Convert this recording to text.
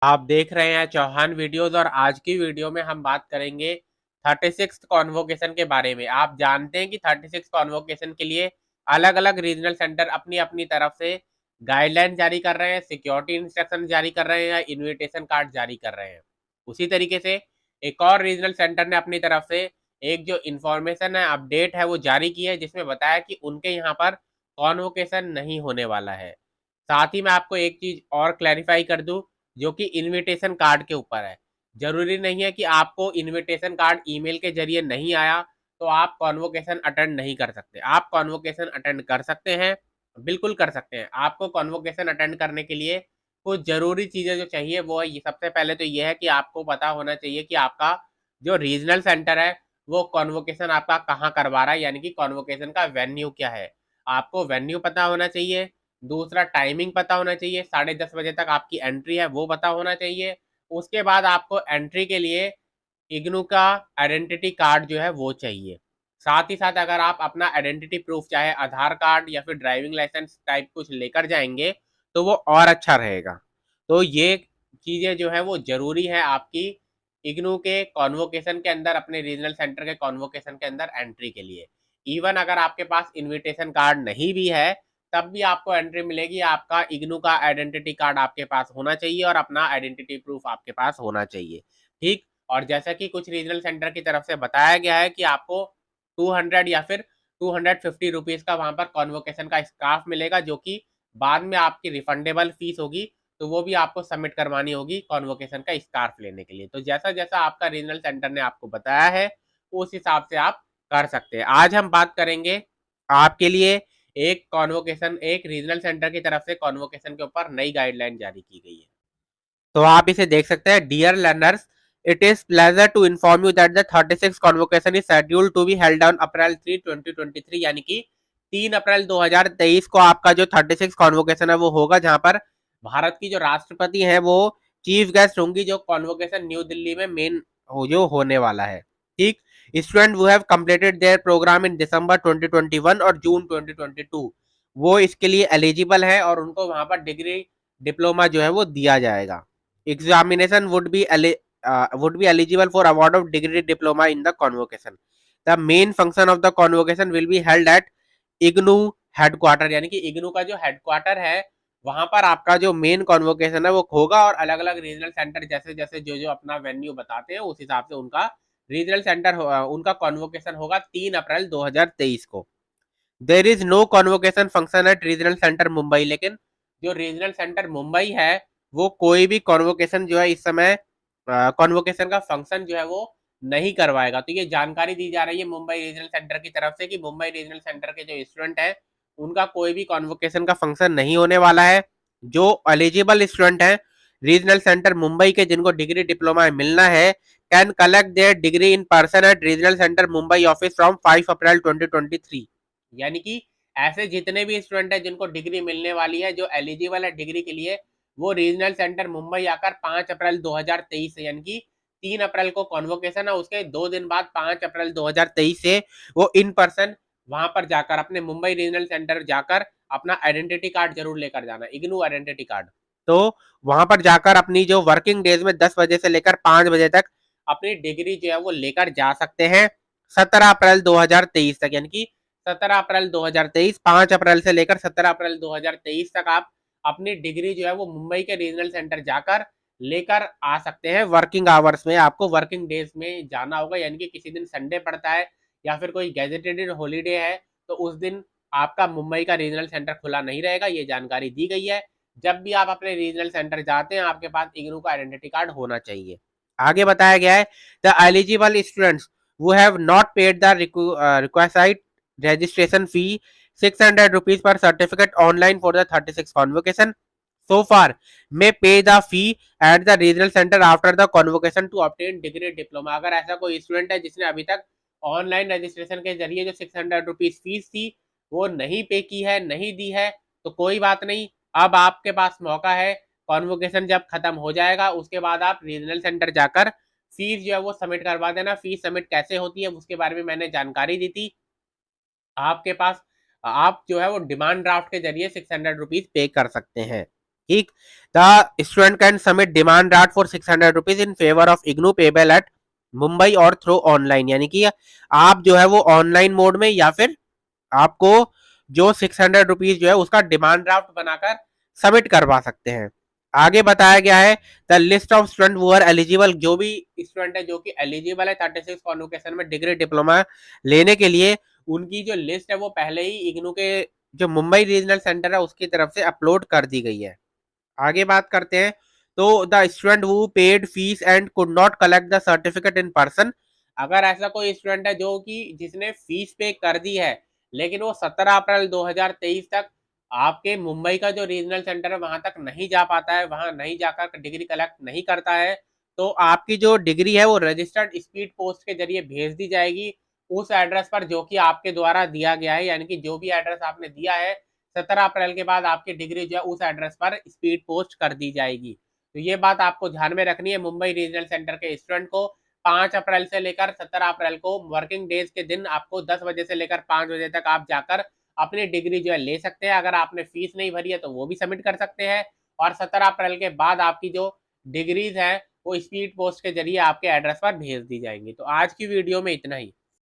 आप देख रहे हैं चौहान वीडियोस और आज की वीडियो में हम बात करेंगे 36 कॉन्वोकेशन के बारे में। आप जानते हैं कि 36 कॉन्वोकेशन के लिए अलग अलग रीजनल सेंटर अपनी अपनी तरफ से गाइडलाइन जारी कर रहे हैं, सिक्योरिटी इंस्ट्रक्शन जारी कर रहे हैं या इन्विटेशन कार्ड जारी कर रहे हैं। उसी तरीके से एक और रीजनल सेंटर ने अपनी तरफ से एक जो इन्फॉर्मेशन है, अपडेट है, वो जारी की है, जिसमें बताया कि उनके यहाँ पर कॉन्वोकेशन नहीं होने वाला है। साथ ही मैं आपको एक चीज और क्लैरिफाई कर दूं, जो कि इनविटेशन कार्ड के ऊपर है। जरूरी नहीं है कि आपको इनविटेशन कार्ड ईमेल के जरिए नहीं आया तो आप कॉन्वोकेशन अटेंड नहीं कर सकते। आप कॉन्वोकेशन अटेंड कर सकते हैं, बिल्कुल कर सकते हैं। आपको कॉन्वोकेशन अटेंड करने के लिए कुछ जरूरी चीजें जो चाहिए वो है, सबसे पहले तो ये है कि आपको पता होना चाहिए कि आपका जो रीजनल सेंटर है वो कॉन्वोकेशन आपका कहाँ करवा रहा है, यानी कि कॉन्वोकेशन का वेन्यू क्या है। आपको वेन्यू पता होना चाहिए। दूसरा, टाइमिंग पता होना चाहिए, 10:30 बजे तक आपकी एंट्री है वो पता होना चाहिए। उसके बाद आपको एंट्री के लिए इग्नू का आइडेंटिटी कार्ड जो है वो चाहिए। साथ ही साथ अगर आप अपना आइडेंटिटी प्रूफ चाहे आधार कार्ड या फिर ड्राइविंग लाइसेंस टाइप कुछ लेकर जाएंगे तो वो और अच्छा रहेगा। तो ये चीज़ें जो है वो ज़रूरी है आपकी इग्नू के कॉन्वोकेशन के अंदर, अपने रीजनल सेंटर के कॉन्वोकेशन के अंदर एंट्री के लिए। इवन अगर आपके पास इनविटेशन कार्ड नहीं भी है तब भी आपको एंट्री मिलेगी। आपका इग्नू का आइडेंटिटी कार्ड आपके पास होना चाहिए और अपना आइडेंटिटी प्रूफ आपके पास होना चाहिए। ठीक। और जैसा कि कुछ रीजनल सेंटर की तरफ से बताया गया है कि आपको 200 या फिर 250 रुपीज़ का वहाँ पर कॉन्वोकेशन का स्कार्फ मिलेगा, जो कि बाद में आपकी रिफंडेबल फीस होगी, तो वो भी आपको सबमिट करवानी होगी कॉन्वोकेशन का स्कार्फ लेने के लिए। तो जैसा जैसा आपका रीजनल सेंटर ने आपको बताया है उस हिसाब से आप कर सकते हैं। आज हम बात करेंगे आपके लिए एक कॉन्वोकेशन, एक रीजनल सेंटर की तरफ से कॉन्वोकेशन के ऊपर नई गाइडलाइन जारी की गई है। तो आप इसे देख सकते हैं। Dear learners, it is pleasure to inform you that the 36 convocation is scheduled to be held on April 3, 2023, यानी कि 3 अप्रैल 2023 को आपका जो 36 कॉन्वोकेशन है वो होगा, जहां पर भारत की जो राष्ट्रपति है वो चीफ गेस्ट होंगी। जो कॉन्वोकेशन न्यू दिल्ली में मेन जो होने वाला है। ठीक। स्टूडेंट वो हैव कंप्लीटेड देयर प्रोग्राम इन दिसंबर 2021 और जून 2022, वो इसके लिए एलिजिबल है और उनको वहां पर डिग्री डिप्लोमा जो है वो दिया जाएगा। Examination would be eligible for award of degree diploma in the convocation. The main function of the convocation will be held at IGNU headquarter, यानी कि IGNU का जो हेडक्वार्टर है वहां पर आपका जो मेन कॉन्वोकेशन है वो होगा। और अलग अलग रीजनल सेंटर जैसे जैसे जो जो अपना वेन्यू बताते हैं उस हिसाब से उनका रीजनल सेंटर उनका कॉन्वोकेशन होगा 3 अप्रैल 2023 को। There is no convocation function at regional centre Mumbai, लेकिन जो रीजनल सेंटर मुंबई है वो कोई भी कॉन्वोकेशन जो है इस समय कॉन्वोकेशन का फंक्शन जो है वो नहीं करवाएगा। तो ये जानकारी दी जा रही है मुंबई रीजनल सेंटर की तरफ से कि मुंबई रीजनल सेंटर के जो स्टूडेंट है उनका कोई भी कॉन्वोकेशन का फंक्शन नहीं होने वाला है। जो एलिजिबल स्टूडेंट है रीजनल सेंटर मुंबई के, जिनको डिग्री डिप्लोमा मिलना है, can collect their degree in person at regional centre Mumbai office from 5 अप्रैल 2023। यानी कि ऐसे जितने भी स्टूडेंट है जिनको डिग्री मिलने वाली है, जो एलिजिबल है डिग्री के लिए, वो रीजनल सेंटर मुंबई आकर 5 अप्रैल 2023 से, यानी कि 3 अप्रैल को कॉन्वोकेशन है, उसके 2 दिन बाद 5 अप्रैल 2023 से वो इन पर्सन वहां पर जाकर अपने मुंबई रीजनल सेंटर जाकर अपना आइडेंटिटी कार्ड जरूर लेकर जाना, इग्नू आइडेंटिटी कार्ड। तो वहां पर जाकर अपनी जो वर्किंग डेज में 10 बजे से लेकर 5 बजे तक अपनी डिग्री जो है वो लेकर जा सकते हैं 17 अप्रैल 2023 तक। यानी कि 17 अप्रैल 2023, 5 अप्रैल से लेकर 17 अप्रैल 2023 तक आप अपनी डिग्री जो है वो मुंबई के रीजनल सेंटर जाकर लेकर आ सकते हैं। वर्किंग आवर्स में आपको वर्किंग डेज में जाना होगा, यानी कि किसी दिन संडे पड़ता है या फिर कोई गैजेटेड हॉलीडे है तो उस दिन आपका मुंबई का रीजनल सेंटर खुला नहीं रहेगा, ये जानकारी दी गई है। जब भी आप अपने रीजनल सेंटर जाते हैं आपके पास इग्नू का आइडेंटिटी कार्ड होना चाहिए। आगे बताया गया है, the eligible students who have not paid the requisite registration fee 600 rupees per certificate online for the 36 convocation so far may pay the fee at the regional center after the convocation to obtain degree diploma। अगर ऐसा कोई student है जिसने अभी तक online registration के जरिए जो 600 रुपीज फीस थी वो नहीं पे की है, नहीं दी है, तो कोई बात नहीं, अब आपके पास मौका है। कॉन्वोकेशन जब खत्म हो जाएगा उसके बाद आप रीजनल सेंटर जाकर फीस जो है वो सबमिट करवा देना। फीस सबमिट कैसे होती है उसके बारे में मैंने जानकारी दी थी आपके पास। आप जो है वो डिमांड ड्राफ्ट के जरिए 600 रुपीज पे कर सकते हैं। ठीक। The student can submit demand draft for 600 rupees in favour of IGNOU payable eight Mumbai और थ्रू ऑनलाइन, यानी कि आप जो है वो ऑनलाइन मोड में या फिर आपको जो 600 रुपीज जो है उसका डिमांड ड्राफ्ट बनाकर सबमिट करवा सकते हैं। आगे बताया गया है द लिस्ट ऑफ स्टूडेंट वो आर एलिजिबल, जो भी स्टूडेंट है जो कि एलिजिबल है 36 कॉन्वोकेशन में डिग्री डिप्लोमा लेने के लिए, उनकी जो लिस्ट है वो पहले ही इग्नू के जो मुंबई रीजनल सेंटर है उसकी तरफ से अपलोड कर दी गई है। आगे बात करते हैं तो the student who paid fees and could not collect the certificate in person, अगर ऐसा कोई स्टूडेंट है जो कि जिसने फीस पे कर दी है लेकिन वो 17 अप्रैल 2023 तक आपके मुंबई का जो रीजनल सेंटर है वहां तक नहीं जा पाता है, वहां नहीं जाकर डिग्री कलेक्ट नहीं करता है, तो आपकी जो डिग्री है वो रजिस्टर्ड स्पीड पोस्ट के जरिए भेज दी जाएगी उस एड्रेस पर जो कि आपके द्वारा दिया गया है, यानी कि जो भी एड्रेस आपने दिया है 17 अप्रैल के बाद आपकी डिग्री जो है उस एड्रेस पर स्पीड पोस्ट कर दी जाएगी। तो ये बात आपको ध्यान में रखनी है। मुंबई रीजनल सेंटर के स्टूडेंट को 5 अप्रैल से लेकर 17 अप्रैल को वर्किंग डेज के दिन आपको 10 बजे से लेकर 5 बजे तक आप जाकर अपनी डिग्री जो है ले सकते हैं। अगर आपने फीस नहीं भरी है तो वो भी सबमिट कर सकते हैं और 17 अप्रैल के बाद आपकी जो डिग्रीज है वो स्पीड पोस्ट के जरिए आपके एड्रेस पर भेज दी जाएंगी। तो आज की वीडियो में इतना ही।